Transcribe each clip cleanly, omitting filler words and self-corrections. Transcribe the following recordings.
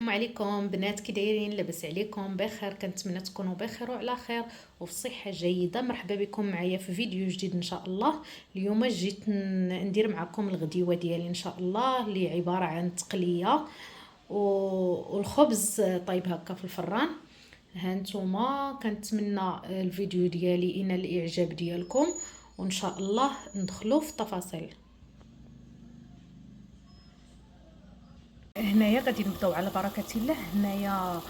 السلام عليكم بنات، كي دايرين؟ لاباس عليكم؟ بخير؟ كنتمنى تكونوا بخير وعلى خير وفي صحه جيده. مرحبا بكم معايا في فيديو جديد ان شاء الله. اليوم جيت ندير معكم الغديوه ديالي ان شاء الله، اللي عباره عن تقليه والخبز طيب هكا في الفران. هانتوما كنتمنى الفيديو ديالي ينال الاعجاب ديالكم، وان شاء الله ندخلوا في التفاصيل. هنايا غادي نبداو على بركه الله. هنايا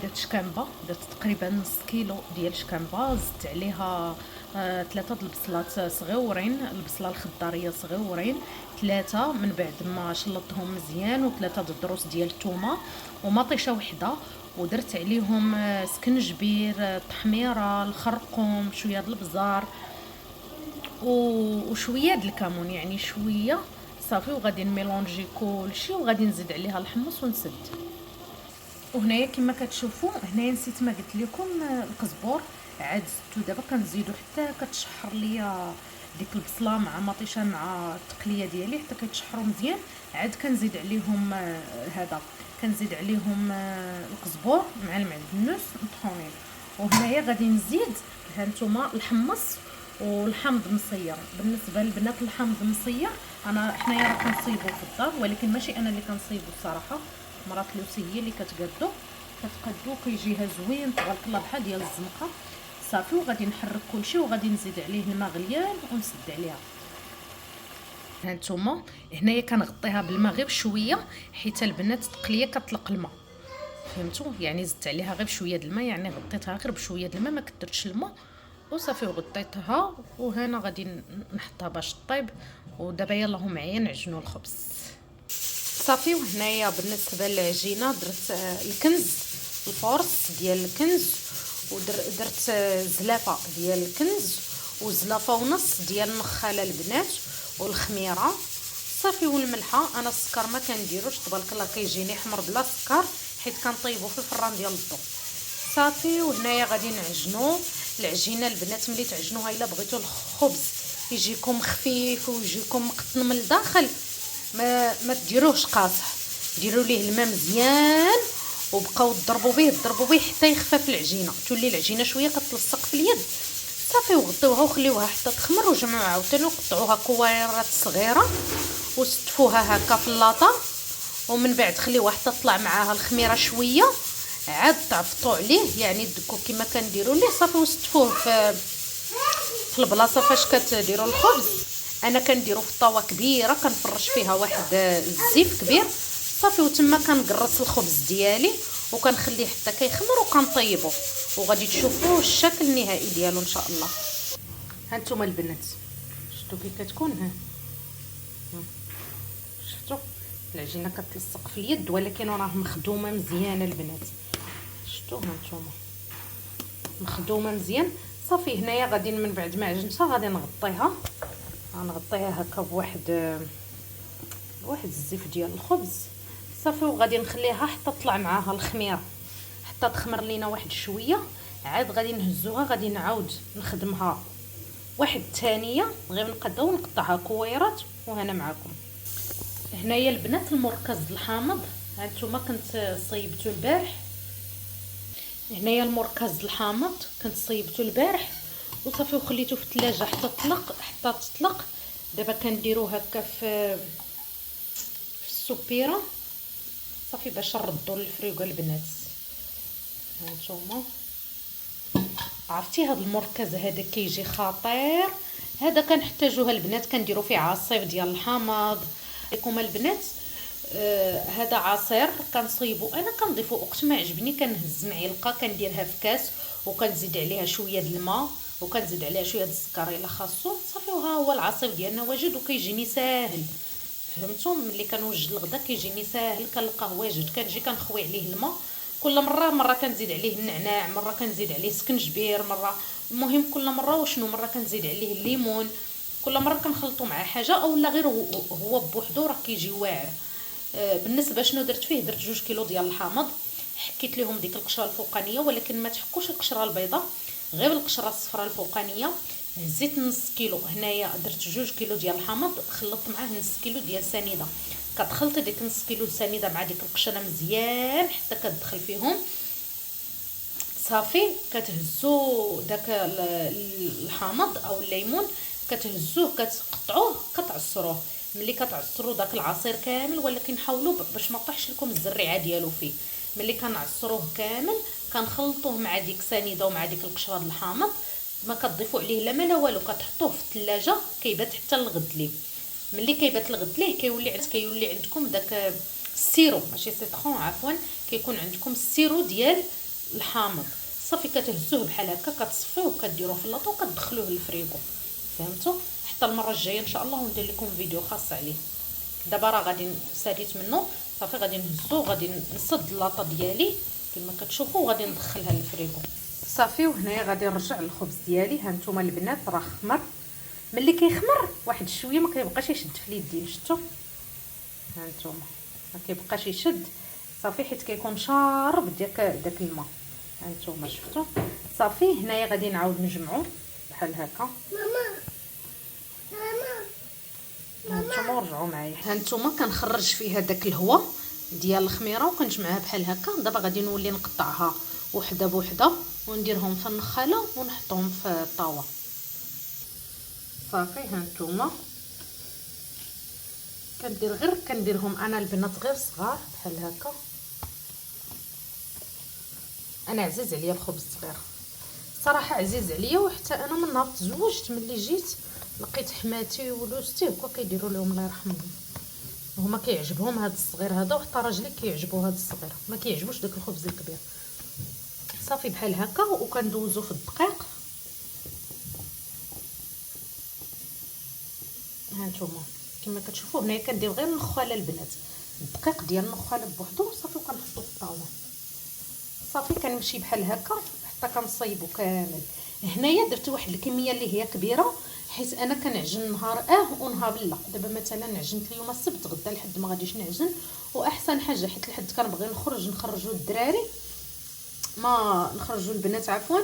درت شكامبه، درت تقريبا نص كيلو ديال شكامبه، زدت عليها 3 د البصلات صغيورين، البصله الخضاريه صغيورين 3 من بعد ما شلطتهم مزيان، و3 د الضروس ديال الثومه ومطيشه وحده، ودرت عليهم سكنجبير، التحميره، الخرقوم، شويه د البزار وشويه د الكمون، يعني شويه صافي. وغادي نميلونجي كلشي وغادي نزيد عليها الحمص ونسد. وهنايا كما كتشوفوا هنايا نسيت ما قلت لكم القزبور عاد زدتو، دابا كنزيدو حتى كتشحر ليا ديك البصله مع مطيشه مع التقليه ديالي حتى كيتشحروا مزيان. عاد كنزيد عليهم هذا، كنزيد عليهم القزبور مع المعدنوس مطحونين. وهنايا غادي نزيد هانتوما الحمص والحامض مصير. بالنسبه للبنات الحامض مصير حنايا راه كنصيبو في الدار، ولكن ماشي انا اللي كنصيبو الصراحه، مرات لوسي هي اللي كتقادو كيجيها زوين تبارك الله بحال ديال الزنقه صافي. وغادي نحرك كلشي وغادي نزيد عليه الماء غليان ونسد عليها. هانتوما هنايا كنغطيها بالماء غير بشويه، حيت البنات التقليه كطلق الماء، فهمتوا؟ يعني زدت عليها غير بشويه د الماء، يعني غطيتها غير بشويه د الماء، ما كثرتش الماء وصافي. وغطيتها وهنا غادي نحطها باش طيب. ودابا يلاه معايا نعجنوا الخبز صافي. وهنايا بالنسبه للعجينه درت الكنز، الفورس ديال الكنز، ودرت زلافه ديال الكنز وزلافه ونص ديال النخاله البنات والخميره صافي. والملحه، انا السكر ما كنديروش تبارك الله، كيجيني حمر بلا سكر حيت كنطيبو في الفران ديال الضو صافي. وهنايا غادي نعجنوا العجينه البنات. ملي تعجنوها الا بغيتوا الخبز يجيكم خفيف ويجيكم مقطن من الداخل، ما ديروهش قاصح، ديروا ليه الماء مزيان وبقاو ضربوا به حتى يخفف العجينه، تولي العجينه شويه كتلصق في اليد صافي. وغطيوها وخليوها حتى تخمر، وجمعوها عاوتاني وقطعوها كويرات صغيره وستفوها هكا في اللاطه. ومن بعد خليوها حتى تطلع معاها الخميره شويه، عاد تعفطوا عليه يعني دكو كما كنديروا ليه صافي. وستفوه في البلاصه فاش كتديروا الخبز. انا كنديرو في طاوه كبيره كنفرش فيها واحد الزيف كبير صافي، وتما كنقرص الخبز ديالي وكنخليه حتى كيخمر وكنطيبه، وغادي تشوفوا الشكل النهائي ديالو ان شاء الله. هانتوما البنات شفتوا كي كتكون، شفتوا العجينه كتلصق في اليد، ولكن راه مخدومه مزيانه البنات، شفتوا هانتوما مخدومه مزيان صافي. هنايا غادي من بعد ما عجنتها غادي نغطيها هكا بواحد الزيف ديال الخبز صافي. وغادي نخليها حتى تطلع معاها الخميره حتى تخمر لينا واحد شويه، عاد غادي نهزوها غادي نعاود نخدمها واحد الثانيه غير نقداو ونقطعها كويرات. وهنا معكم هنايا البنات المركز الحامض، هانتوما كنت صيبته البارح. هنايا المركز الحامض كنت صيبته البارح وصافي وخليته في الثلاجه حتى تطلق. دابا كنديرو هكا في السوبيره صافي باش نردو للفريغو البنات. هانتوما عرفتي هذا المركز هذا كيجي خطير، هذا كنحتاجوها البنات، كنديرو فيه عصير ديال الحامض لكم البنات. هذا عصير كنصيبو انا، كنضيفو وقت ما عجبني كنهز معلقه كنديرها في كاس وكنزيد عليها شويه د الماء وكنزيد عليها شويه د السكر الا خاصو صافي. وها هو العصير ديالنا واجد وكيجيني ساهل، فهمتوا؟ ملي كنوجد الغدا كيجيني ساهل، كنلقاه واجد. كنجي كنخوي عليه الماء كل مره كنزيد عليه النعناع، مره كنزيد عليه سكنجبير، مره المهم كل مره وشنو، مره كنزيد عليه الليمون، كل مره كنخلطو مع حاجه اولا غير هو بوحدو راه كيجي واعر. بالنسبه شنو درت فيه، درت 2 كيلو ديال الحامض، حكيت لهم ديك القشره الفوقانيه، ولكن ما تحكوش القشره البيضاء، غير القشره الصفراء الفوقانيه. هزيت نص كيلو. هنايا درت 2 كيلو ديال الحامض، خلطت معاه نص كيلو ديال سنيده. كتخلطي ديك نص كيلو سنيده مع ديك القشره مزيان حتى كتدخل فيهم. صافي كتهزوا داك الحامض او الليمون، كتهزوه كتقطعوه كتعصروه. ملي كتعصروا داك العصير كامل، ولكن حاولوا باش ما طيحش لكم الزريعه ديالو فيه. ملي كنعصروه كامل كنخلطوه مع ديك سنيده ومع ديك القشره د الحامض، ما كتضيفوا عليه لا ما لا والو، كتحطوه في الثلاجه كيبات حتى الغد ليه. ملي كيبات الغد ليه كيولي عندكم داك السيرو، ماشي سيترون عفوا، كيكون عندكم السيرو ديال الحامض. صافي كتهزوه بحال هكا، كتصفيوه وكديروه في اللاطو وكتدخلوه للفريغو. فهمتوا؟ حتى المره الجايه ان شاء الله وندير لكم فيديو خاص عليه. دابا راه غادي ساليت منه، صافي غادي نهزو، غادي نصد اللاطه ديالي كما كتشوفوا وغادي ندخلها للفريغو. صافي وهنايا غادي نرجع الخبز ديالي. ها نتوما البنات راه خمر. ملي كيخمر واحد شويه ما كيبقاش يشد في اليدين، شفتوا؟ ها نتوما ما كيبقاش يشد، صافي حيت كيكون شارب داك الماء. ها نتوما شفتوا؟ صافي هنايا غادي نعاود نجمعو بحال هكا. هانتوما رجعوا معايا. هانتوما كنخرج فيها داك الهواء ديال الخميره وكنجمعها بحال هكا. دابا غادي نولي نقطعها وحده بوحده ونديرهم في النخاله ونحطهم في الطاوه. صافي هانتوما كنديرهم انا البنات غير صغار بحال هكا. انا عزيز عليا الخبز صغير صراحه، عزيز عليا. وحتى انا من نهار تزوجت ملي جيت لقيت حماتي ولوستي هكا كيديروا لهم الله يرحمهم، هما كيعجبهم هذا الصغير هذا، وحتى راجلي كيعجبو هذا الصغير، ما كيعجبوش داك الخبز الكبير. صافي بحال هكا وكندوزو في الدقيق. ها نتوما كما كتشوفوا هنايا كندير غير النخاله البنات، الدقيق ديال النخاله بوحدو صافي وكنحطو في الطاوله. صافي كنمشي بحال هكا حتى كنصايبو كامل. هنايا درت واحد الكميه اللي هي كبيره حيت انا كنعجن نهار ونهار لا. دابا مثلا عجنت اليوم السبت، غدا الحد ما غاديش نعجن. واحسن حاجه حيت الحد كنبغي نخرجوا الدراري، ما نخرجوا البنات عفوا،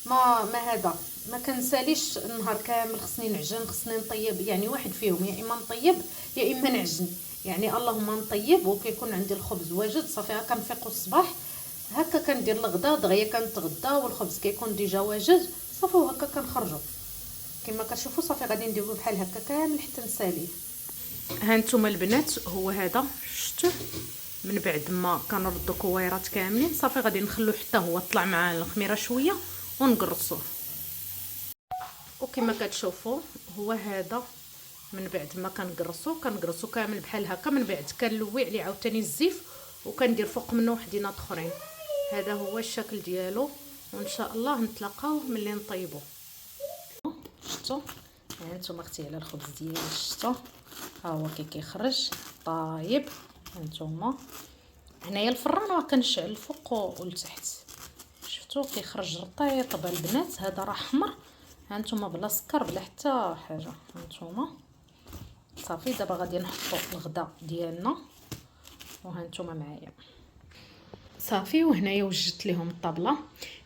ما هذا ما كنساليش النهار كامل خصني نعجن خصني نطيب. يعني واحد فيهم يا اما نطيب يا اما نعجن، يعني اللهم نطيب وكيكون عندي الخبز واجد. صافي هكا كنفيقوا الصباح هكا كندير الغدا دغيا كنتغدى والخبز كيكون ديجا واجد. صافي وهكا كنخرجوا كما كتشوفوا. صافي غادي نديرو بحال هكا كامل حتى نساليه. ها نتوما البنات هو هذا شفتوا. من بعد ما كنردو كويرات كاملين صافي غادي نخلوه حتى هو طلع مع الخميره شويه ونقرصوه. وكما كتشوفوا هو هذا. من بعد ما كنقرصو كامل بحال هكا، من بعد كنلوي عليه عاوتاني الزيف وكندير فوق منه وحدينات اخرين. هذا هو الشكل ديالو، وان شاء الله نتلاقاو ملي نطيبو. شفتوا ها نتوما اختي على الخبز ديالي، شفتوا ها هو كيخرج طايب. ها نتوما هنايا الفران راه كنشعل الفوق والتحت، شفتوا كيخرج رطيب البنات. هذا راه حمر ها نتوما بلا سكر بلا حتى حاجه. ها نتوما صافي دابا غادي نحطوا الغدا ديالنا. وها نتوما معايا صافي. وهنايا وجدت لهم الطابله.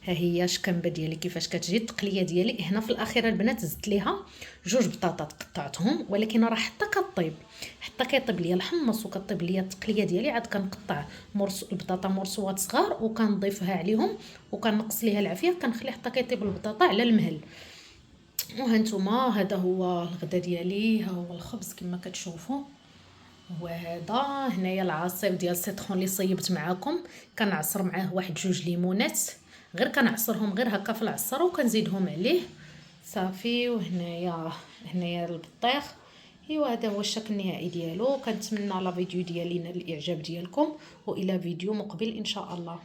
ها هي الشكنبه ديالي كيفاش كتجي. التقليه ديالي هنا في الاخيره البنات زدت ليها 2 بطاطات قطعتهم، ولكن راه حتى كطيب حتى كيطيب ليا الحمص وكطيب ليا التقليه ديالي عاد كنقطع البطاطا مرصوات صغار وكنضيفها عليهم وكنقص ليها العافيه، كنخلي حتى كيطيب البطاطا على المهل. وها نتوما هذا هو الغدا ديالي. ها هو الخبز كما كتشوفوا. وهذا هنايا العصير ديال السيترون اللي صيبت معاكم، كنعصر معاه 1-2 ليمونات، غير كنعصرهم غير هكا في العصر وكنزيدهم عليه صافي. وهنايا البطيخ. ايوا هذا هو الشكل النهائي ديالو. كنتمنى لا فيديو ديالي ينال الاعجاب ديالكم، والى فيديو مقبل ان شاء الله.